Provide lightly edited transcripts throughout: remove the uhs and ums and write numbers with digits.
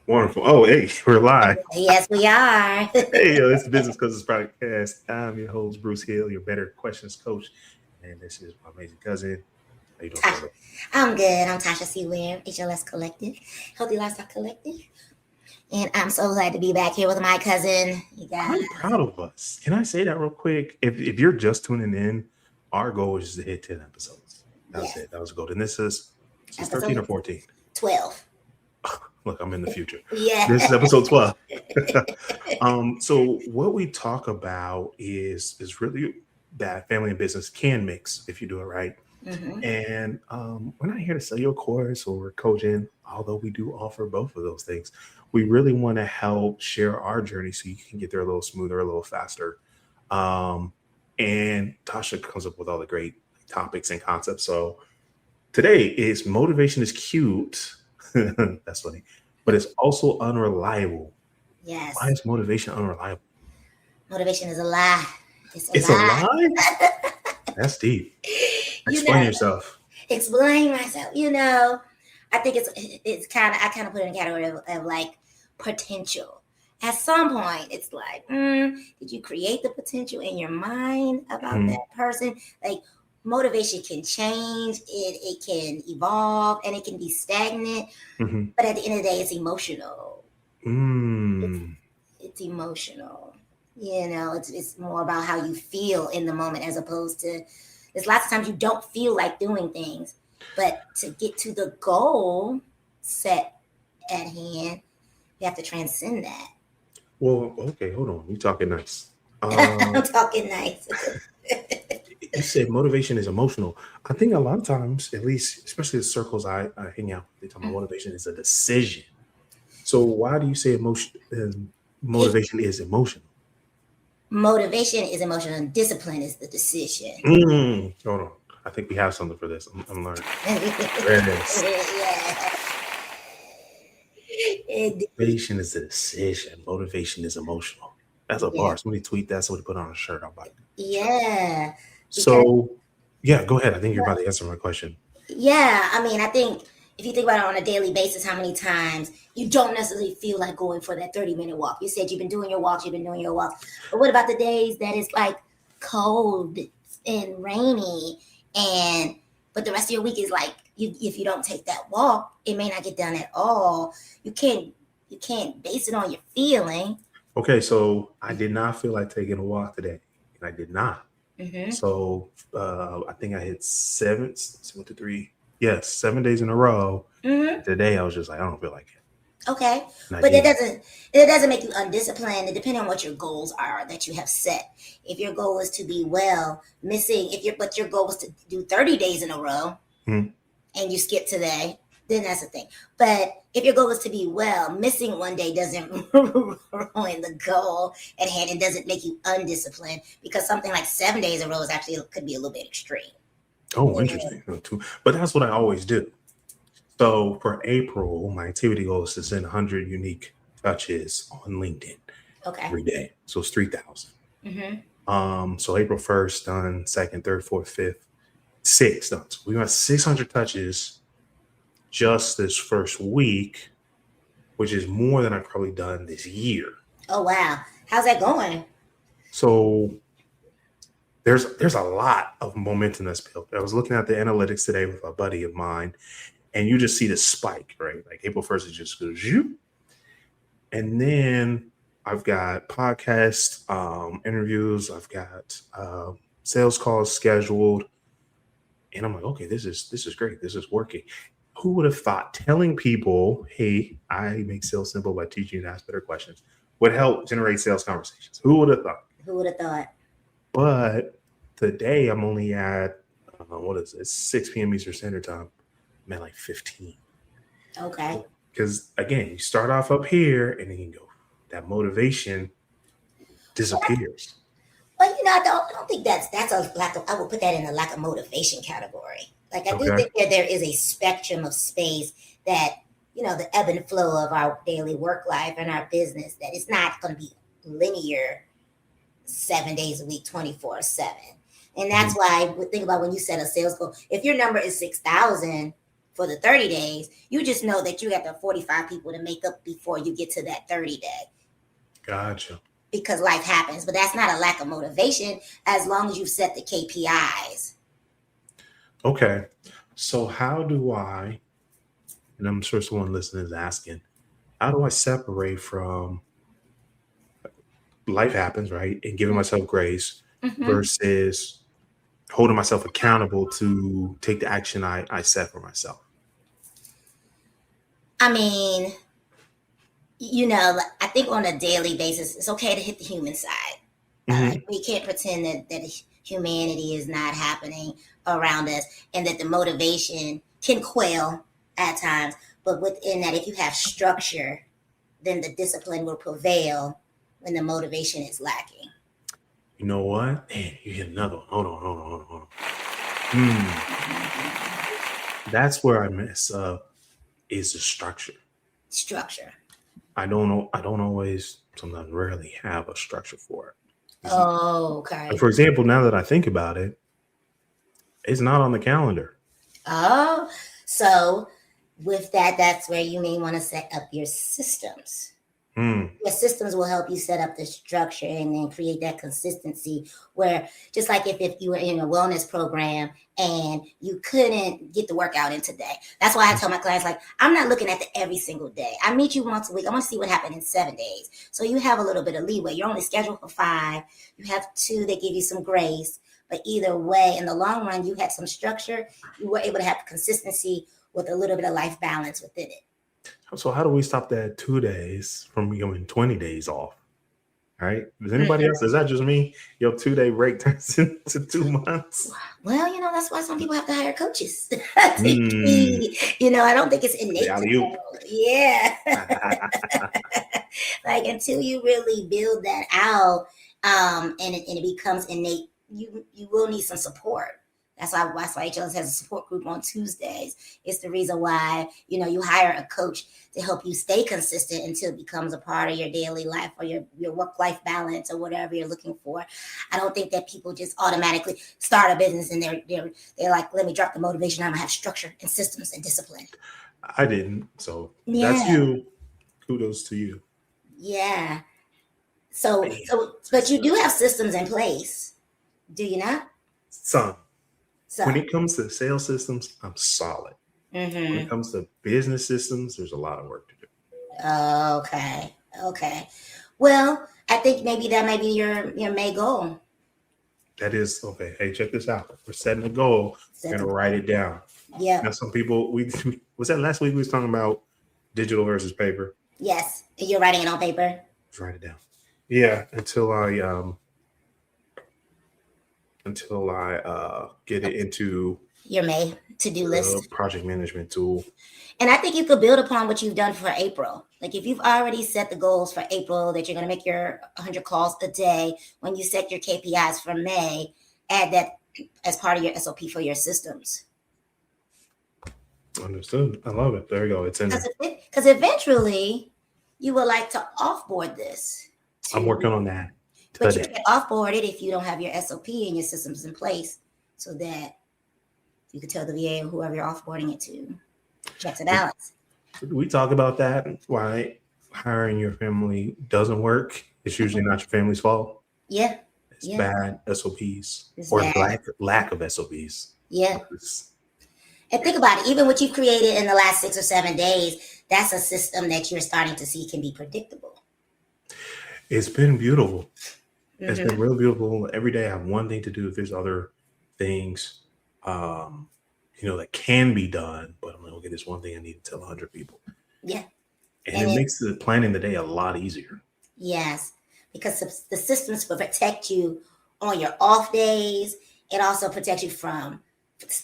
Wonderful. Oh, hey, we're live. Yes, we are. Hey, yo, it's the Business Cousins Podcast. I'm your host, Bruce Hill, your Better Questions coach. And this is my amazing cousin. How you doing, Tasha. brother? I'm good. I'm Tasha C. Ware, HLS Collective, Healthy Lifestyle Collective. And I'm so glad to be back here with my cousin. You guys. I'm proud of us. Can I say that real quick? If you're just tuning in, our goal is to hit 10 episodes. That was Yes. it. That was a goal. And this is 13 or Episode 14. 12. Look, I'm in the future. Yeah. This is episode 12. So what we talk about is really that family and business can mix if you do it right. Mm-hmm. And we're not here to sell you a course or coaching, although we do offer both of those things. We really want to help share our journey so you can get there a little smoother, a little faster. And Tasha comes up with all the great topics and concepts. So today is motivation is cute. That's funny, but it's also unreliable. Yes. Why is motivation unreliable? Motivation is a lie. It's a It's a lie. lie? That's deep. Explain yourself. Explain myself. I think it's kind of, I kind of put it in the category of like potential. At some point, it's like, did you create the potential in your mind about that person? Like, motivation can change, it can evolve, and it can be stagnant. Mm-hmm. But at the end of the day, it's emotional. It's emotional. It's more about how you feel in the moment, as opposed to, there's lots of times you don't feel like doing things, but to get to the goal set at hand, you have to transcend that. Well, okay, hold on. You're talking nice. I'm talking nice. You said motivation is emotional. I think a lot of times, at least, especially the circles I hang out, they talk about motivation is a decision. So why do you say motivation is emotional? Motivation is emotional, and discipline is the decision. Hold on. I think we have something for this. I'm learning. There it is. Motivation is a decision. Motivation is emotional. That's a bar. Somebody tweet that. Somebody put on a shirt. I'll buy it. Yeah. So, yeah, go ahead. I think you're about to answer my question. Yeah. I think if you think about it on a daily basis, how many times you don't necessarily feel like going for that 30-minute walk. You said you've been doing your walks. But what about the days that it's like cold and rainy, but the rest of your week is like, if you don't take that walk, it may not get done at all. You can't base it on your feeling. Okay, so I did not feel like taking a walk today, and I did not. Mm-hmm. So I think I hit 7 days in a row. Mm-hmm. Today I was just like, I don't feel like it. Okay, but that doesn't make you undisciplined. Depending on what your goals are that you have set. If your goal is to be well, but your goal was to do 30 days in a row, and you skip today, then that's the thing. But if your goal is to be well, missing one day doesn't ruin the goal at hand and doesn't make you undisciplined, because something like 7 days in a row could be a little bit extreme. Oh, interesting. But that's what I always do. So for April, my activity goal is to send 100 unique touches on LinkedIn every day. So it's 3,000. Mm-hmm. So April 1st done, 2nd, 3rd, 4th, 5th, 6th done. So we got 600 touches just this first week, which is more than I've probably done this year. Oh, wow. How's that going? So there's a lot of momentum that's built. I was looking at the analytics today with a buddy of mine, and you just see the spike, right? Like April 1st, it just goes, and then I've got podcast interviews. I've got sales calls scheduled. And I'm like, okay, this is great. This is working. Who would have thought telling people, hey, I make sales simple by teaching you to ask better questions would help generate sales conversations? Who would have thought? But today I'm only at, 6 p.m. Eastern Standard Time. I'm at like 15. Okay. Because again, you start off up here and then you go, that motivation disappears. Well, I don't think that's a lack of, I would put that in a lack of motivation category. Like, I do think that there is a spectrum of space that, the ebb and flow of our daily work life and our business, that it's not going to be linear 7 days a week, 24/7. And that's why I would think about when you set a sales goal. If your number is 6,000, for the 30 days. You just know that you have the 45 people to make up before you get to that 30 day. Gotcha. Because life happens, but that's not a lack of motivation as long as you set the KPIs. Okay. So how do I, and I'm sure someone listening is asking, how do I separate from life happens, right? And giving myself grace Mm-hmm. versus holding myself accountable to take the action I set for myself. I mean, I think on a daily basis, it's okay to hit the human side. Hmm. We can't pretend that humanity is not happening around us and that the motivation can quail at times. But within that, if you have structure, then the discipline will prevail when the motivation is lacking. You know what? Man, you hit another one. Hold on. That's where I mess up is the structure. Structure. I don't know. I don't always, sometimes rarely have a structure for it. Oh, okay. For example, now that I think about it, it's not on the calendar. Oh, so with that, that's where you may want to set up your systems. Your systems will help you set up the structure and then create that consistency where just like if you were in a wellness program and you couldn't get the workout in today. That's why I tell my clients, like, I'm not looking at every single day. I meet you once a week. I want to see what happened in 7 days. So you have a little bit of leeway. You're only scheduled for 5. You have 2 that give you some grace. But either way, in the long run, you had some structure. You were able to have consistency with a little bit of life balance within it. So how do we stop that 2 days from becoming 20 days off? All right. Does anybody else? Is that just me? Your 2-day break turns into 2 months. Well, that's why some people have to hire coaches. Mm. I don't think it's innate. Alley-oop. Yeah. Like until you really build that out, and it becomes innate, you will need some support. That's why HLS has a support group on Tuesdays. It's the reason why, you hire a coach to help you stay consistent until it becomes a part of your daily life or your work-life balance or whatever you're looking for. I don't think that people just automatically start a business and they're like, let me drop the motivation. I'm gonna have structure and systems and discipline. I didn't. So Yeah. that's you. Kudos to you. Yeah. So, but you do have systems in place, do you not? Son. So, when it comes to sales systems, I'm solid. When it comes to business systems, there's a lot of work to do. Okay. Well, I think maybe that might be your May goal. That is okay. Hey, check this out. We're setting a goal. We're gonna write it down. Yeah. Now, some people was that last week we was talking about digital versus paper. Yes, you're writing it on paper. Let's write it down. Yeah, until I get it into your May to-do list project management tool. And I think you could build upon what you've done for April. Like if you've already set the goals for April that you're going to make your 100 calls a day, when you set your KPIs for May, add that as part of your SOP for your systems. Understood. I love it. There you go. It's in there. Because eventually you would like to offboard this. I'm working on that. But you can offboard it if you don't have your SOP and your systems in place so that you can tell the VA or whoever you're offboarding it to checks and balance. We talk about that. Why hiring your family doesn't work. It's usually not your family's fault. Yeah. It's bad SOPs or lack of SOPs. Yeah. And think about it. Even what you've created in the last 6 or 7 days, that's a system that you're starting to see can be predictable. It's been beautiful. Mm-hmm. It's been real beautiful. Every day I have one thing to do. If there's other things, that can be done, but I'm like, okay, this one thing I need to tell 100 people. Yeah. And it makes the planning the day a lot easier. Yes. Because the systems will protect you on your off days. It also protects you from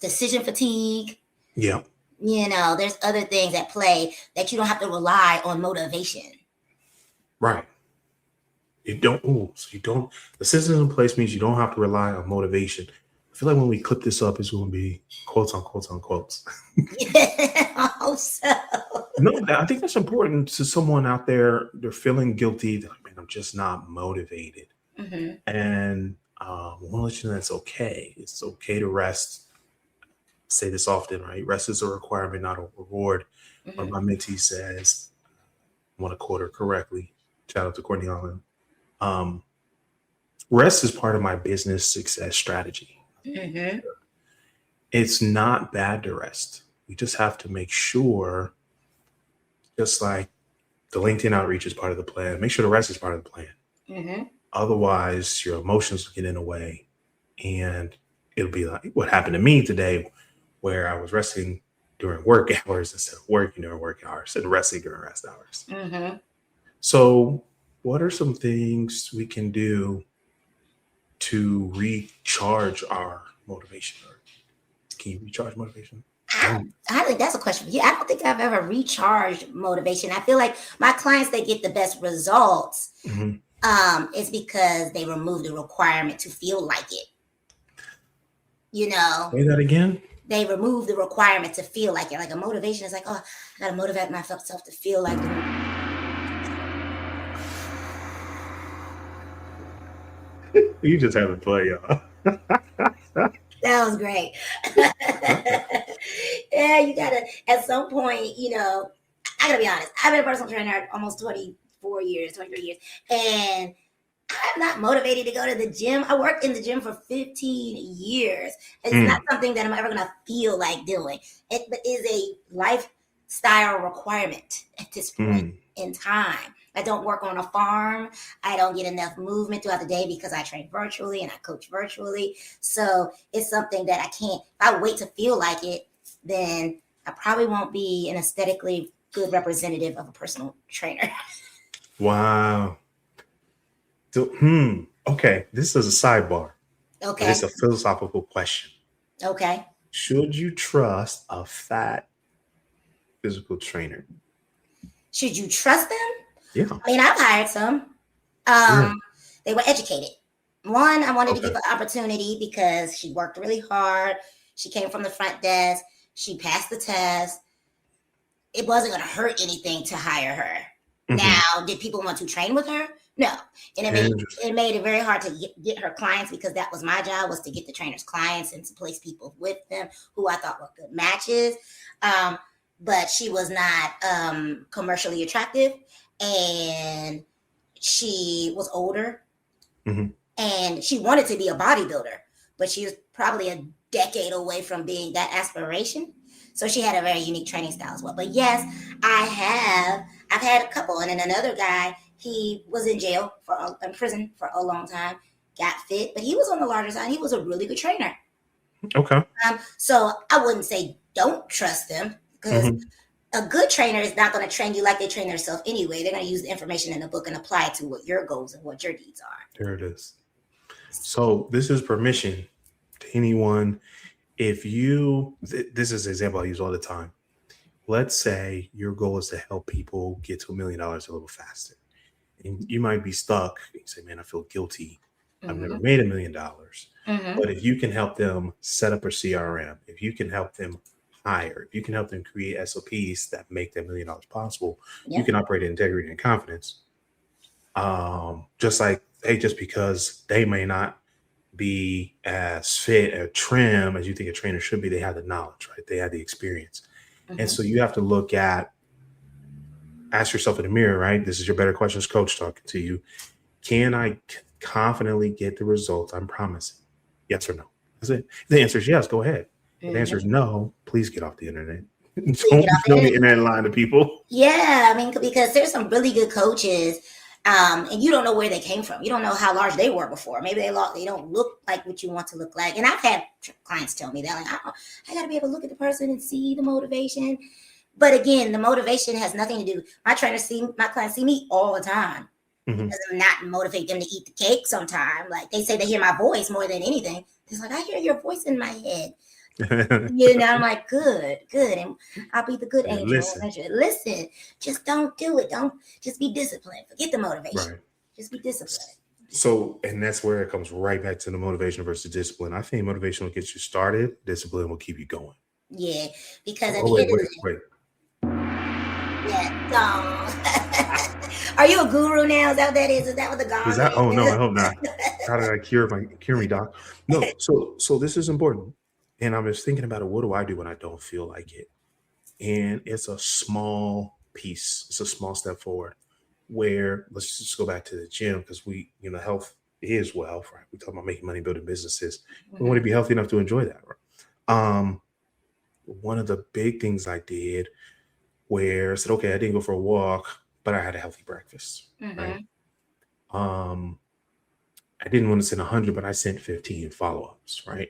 decision fatigue. Yeah. There's other things at play that you don't have to rely on motivation. Right. The systems in place means you don't have to rely on motivation. I feel like when we clip this up, it's going to be quotes on quotes on quotes. I hope so. No, I think that's important to someone out there. They're feeling guilty. They're like, man, I'm just not motivated. Mm-hmm. And I want to let you know that's okay. It's okay to rest. say this often, right? Rest is a requirement, not a reward. One of Mhm. my mentees says, I want to quote her correctly. Shout out to Courtney Allen. Um, Rest is part of my business success strategy. Mhm. It's not bad to rest. We just have to make sure, just like the LinkedIn outreach is part of the plan, make sure the rest is part of the plan. Mhm. Otherwise, your emotions will get in the way. And it'll be like what happened to me today, where I was resting during work hours instead of working during work hours and resting during rest hours. Mhm. So, what are some things we can do to recharge our motivation? Or can you recharge motivation? I think that's a question for you. I don't think I've ever recharged motivation. I feel like my clients, they get the best results Mhm. is because they remove the requirement to feel like it. You know, Say that again. they remove the requirement to feel like it. Like a motivation is like, oh, I gotta motivate myself to feel like You just have to play, y'all. that was great. Yeah, you gotta at some point, I gotta be honest. I've been a personal trainer almost 24 years, 23 years, and I'm not motivated to go to the gym. I worked in the gym for 15 years. It's not Mm, something that I'm ever gonna feel like doing. It is a lifestyle requirement at this point mm. in time. I don't work on a farm. I don't get enough movement throughout the day because I train virtually and I coach virtually. So it's something that I can't. If I wait to feel like it, then I probably won't be an aesthetically good representative of a personal trainer. Wow. So, okay, this is a sidebar, but Okay. it's a philosophical question. Okay. Should you trust a fat physical trainer? Should you trust them? Yeah. I mean, I've hired some. Yeah. They were educated. One, I wanted to Okay. give her opportunity because she worked really hard. She came from the front desk. She passed the test. It wasn't going to hurt anything to hire her. Hmm. Now, did people want to train with her? No, and Interesting. it made it very hard to get her clients because that was my job, was to get the trainers clients and to place people with them who I thought were good matches. Um, but she was not commercially attractive, and she was older, Hmm. and she wanted to be a bodybuilder, but she was probably a decade away from being that aspiration. So she had a very unique training style as well. But yes, I've had a couple, and then another guy, he was in prison for a long time, got fit, but he was on the larger side. He was a really good trainer. Okay. So I wouldn't say don't trust them, because Hmm. a good trainer is not going to train you like they train themselves anyway. They're going to use the information in the book and apply it to what your goals and what your needs are. There it is. So this is permission to anyone. If you, this is an example I use all the time. Let's say your goal is to help people get to $1 million a little faster. And you might be stuck. You say, man, I feel guilty. I've never Mm-hmm. made $1 million. Mm-hmm. But if you can help them set up a CRM, if you can help them hire, if you can help them create SOPs that make that $1 million possible, you Yep. can operate in integrity and confidence. Just like, hey, just because they may not be as fit or trim as you think a trainer should be, they have the knowledge, right? They have the experience. And Mm-hmm. so you have to ask yourself in the mirror, right? This is your Better Questions coach talking to you. Can I confidently get the results I'm promising? Yes or no? That's it. If the answer is yes, go ahead. If the answer is Mm-hmm. no, please get off the internet. Please get Don't off be the on the internet. internet lying to people. Yeah, I mean, because there's some really good coaches, and you don't know where they came from. You don't know how large they were before. Maybe they don't look like what you want to look like. And I've had clients tell me that, like, I got to be able to look at the person and see the motivation. But again, the motivation has nothing to do. My clients see me all the time. It Mhm. doesn't not motivate them to eat the cake sometime. Like they say they hear my voice more than anything. It's like, I hear your voice in my head. I'm like, good, good. And I'll be the good angel. Listen, Listen, just don't do it. Don't just be disciplined. Forget the motivation. right. Just be disciplined. So, and that's where it comes right back to the motivation versus discipline. I think motivation will get you started. Discipline will keep you going. Yeah. Because at Oh, the wait, end of wait, the wait. day, yeah, are you a guru now? Is that what that is? Is that what the Is gong that? Oh no, I is? hope not. How did I cure me, doc? No. So this is important. And I was thinking about it. What do I do when I don't feel like it? And it's a small piece. It's a small step forward. Where let's just go back to the gym because health is wealth, right? We talk about making money, building businesses. We want to be healthy enough to enjoy that, right? One of the big things I did where I said, okay, I didn't go for a walk, but I had a healthy breakfast, right? I didn't want to send 100, but I sent 15 follow-ups, right?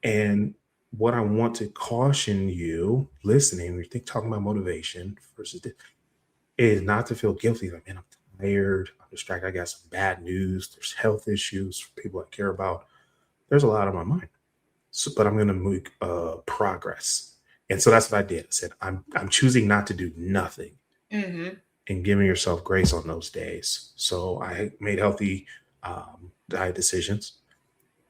And what I want to caution you listening, when you're talking about motivation versus is not to feel guilty. Like, man, I'm tired, I'm distracted, I got some bad news, there's health issues for people I care about. There's a lot on my mind. So, but I'm going to make progress. And so that's what I did. I said, I'm choosing not to do nothing and giving yourself grace on those days. So I made healthy diet decisions.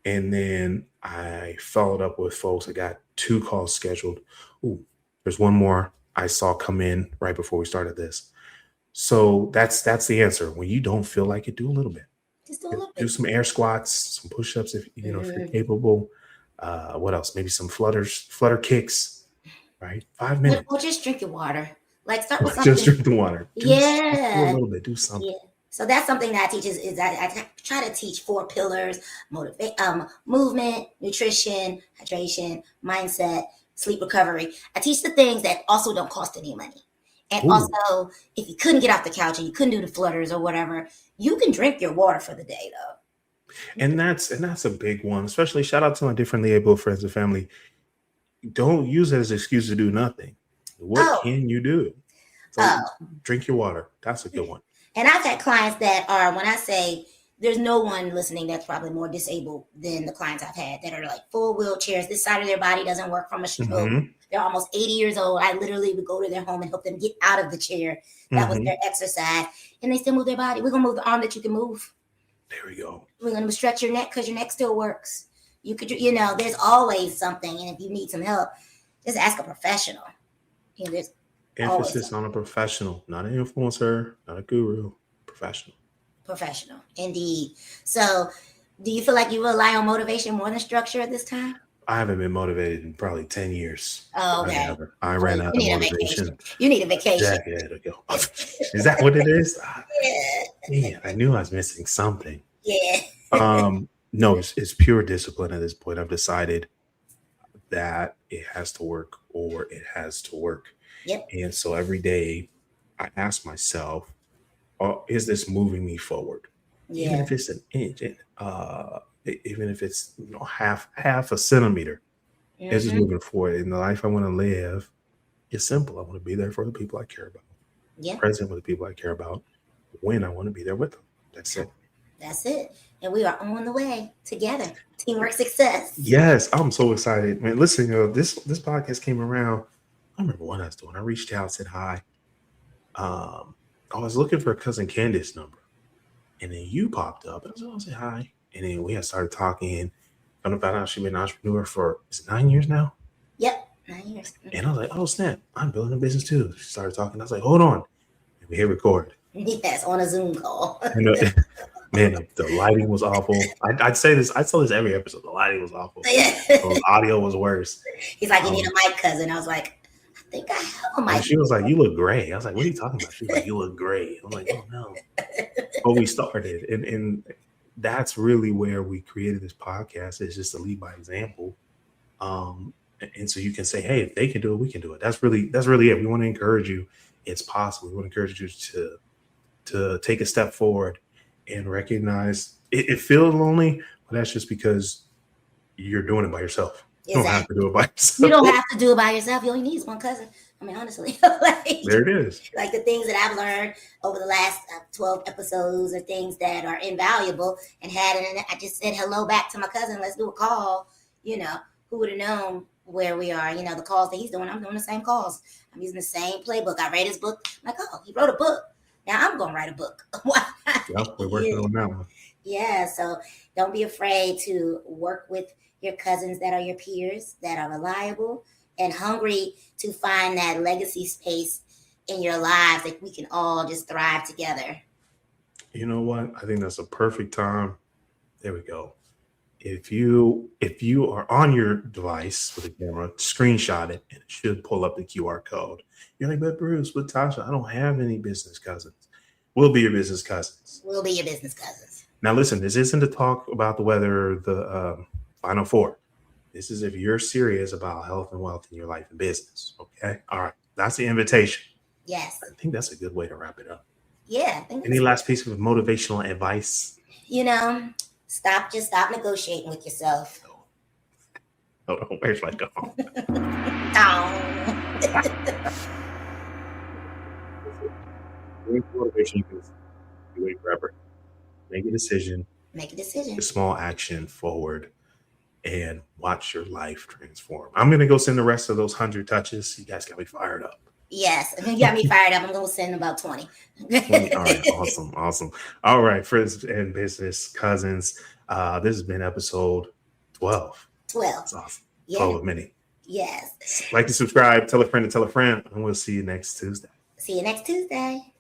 And then I followed up with folks. I got 2 calls scheduled. Ooh, there's one more I saw come in right before we started this. So that's the answer. When you don't feel like it, do a little bit. Just do a little bit. Do some air squats, some push-ups if if you're capable. What else? Maybe some flutter kicks, right? 5 minutes. Or just drink your water. Like start with something. Just drink the water. Do a Yeah. little bit. Do something. Yeah. So that's something that I teach is that I try to teach 4 pillars: movement, nutrition, hydration, mindset, sleep recovery. I teach the things that also don't cost any money. And Ooh. Also, if you couldn't get off the couch and you couldn't do the flutters or whatever, you can drink your water for the day though. And that's a big one. Especially shout out to my differently able friends and family. Don't use it as an excuse to do nothing. What can you do? So drink your water. That's a good one. And I've had clients that are, when I say there's no one listening that's probably more disabled than the clients I've had that are like full wheelchairs. This side of their body doesn't work from a stroke. They're almost 80 years old. I literally would go to their home and help them get out of the chair. That was their exercise. And they still move their body. We're going to move the arm that you can move. There we go. We're going to stretch your neck because your neck still works. You could, there's always something. And if you need some help, just ask a professional. There's emphasis on a professional, not an influencer, not a guru, professional. Professional, indeed. So do you feel like you rely on motivation more than structure at this time? I haven't been motivated in probably 10 years. Oh, okay. I ran out of motivation. You need a vacation. Yeah, there we go. Is that what it is? Yeah. Man, I knew I was missing something. Yeah. No, it's pure discipline at this point. I've decided that it has to work or it has to work. Yep. And so every day I ask myself, is this moving me forward? Yeah. Even if it's an inch, even if it's half a centimeter, is this moving forward? In the life I want to live, it's simple. I want to be there for the people I care about. Yeah. Present with the people I care about. When I want to be there with them. That's it. That's it. And we are on the way together. Teamwork success. Yes, I'm so excited, man. Listen, this podcast came around. I remember what I was doing. I reached out, said hi. I was looking for cousin Candace's number, and then you popped up, and I was like, hi. And then we had started talking. I found out she's been an entrepreneur for 9 years now. Yep, 9 years. And I was like, oh snap, I'm building a business too. She started talking. I was like, hold on, and we hit record. Yes, on a Zoom call. Man, the lighting was awful. I'd say this. I tell this every episode. The lighting was awful. The audio was worse. He's like, you need a mic, cousin. I was like, I think I have a mic. And she was like, you look gray. I was like, what are you talking about? She was like, you look gray. I'm like, oh no. But we started, and that's really where we created this podcast. Is just to lead by example. And so you can say, hey, if they can do it, we can do it. That's really it. We want to encourage you. It's possible. We want to encourage you to take a step forward and recognize it feels lonely, but that's just because you're doing it by yourself. You don't have to do it by yourself. You don't have to do it by yourself. You only need one cousin. I mean, honestly. There it is. Like the things that I've learned over the last 12 episodes are things that are invaluable. And I just said hello back to my cousin. Let's do a call. Who would have known where we are? The calls that he's doing. I'm doing the same calls. I'm using the same playbook. I read his book. I'm like, oh, he wrote a book. Now I'm going to write a book. Yep, we're working on that one. Yeah, so don't be afraid to work with your cousins that are your peers, that are reliable and hungry to find that legacy space in your lives that we can all just thrive together. You know what? I think that's a perfect time. There we go. If you are on your device with a camera, screenshot it, and it should pull up the QR code. You're like, but Bruce, but Tasha, I don't have any business cousins. We'll be your business cousins. We'll be your business cousins. Now, listen, this isn't to talk about the weather, the Final Four. This is if you're serious about health and wealth in your life and business. Okay. All right. That's the invitation. Yes. I think that's a good way to wrap it up. Yeah. I think Any last piece of motivational advice? Stop negotiating with yourself. Oh, where's my dog? Motivation is forever. Make a decision. Make a decision. A small action forward and watch your life transform. I'm going to go send the rest of those 100 touches. You guys got me fired up. Yes, if you got me fired up, I'm going to send about 20. 20. All right, awesome. All right, friends and business cousins, this has been episode 12. 12. That's awesome. Yeah. 12 of many. Yes. Like to subscribe, tell a friend to tell a friend, and we'll see you next Tuesday. See you next Tuesday.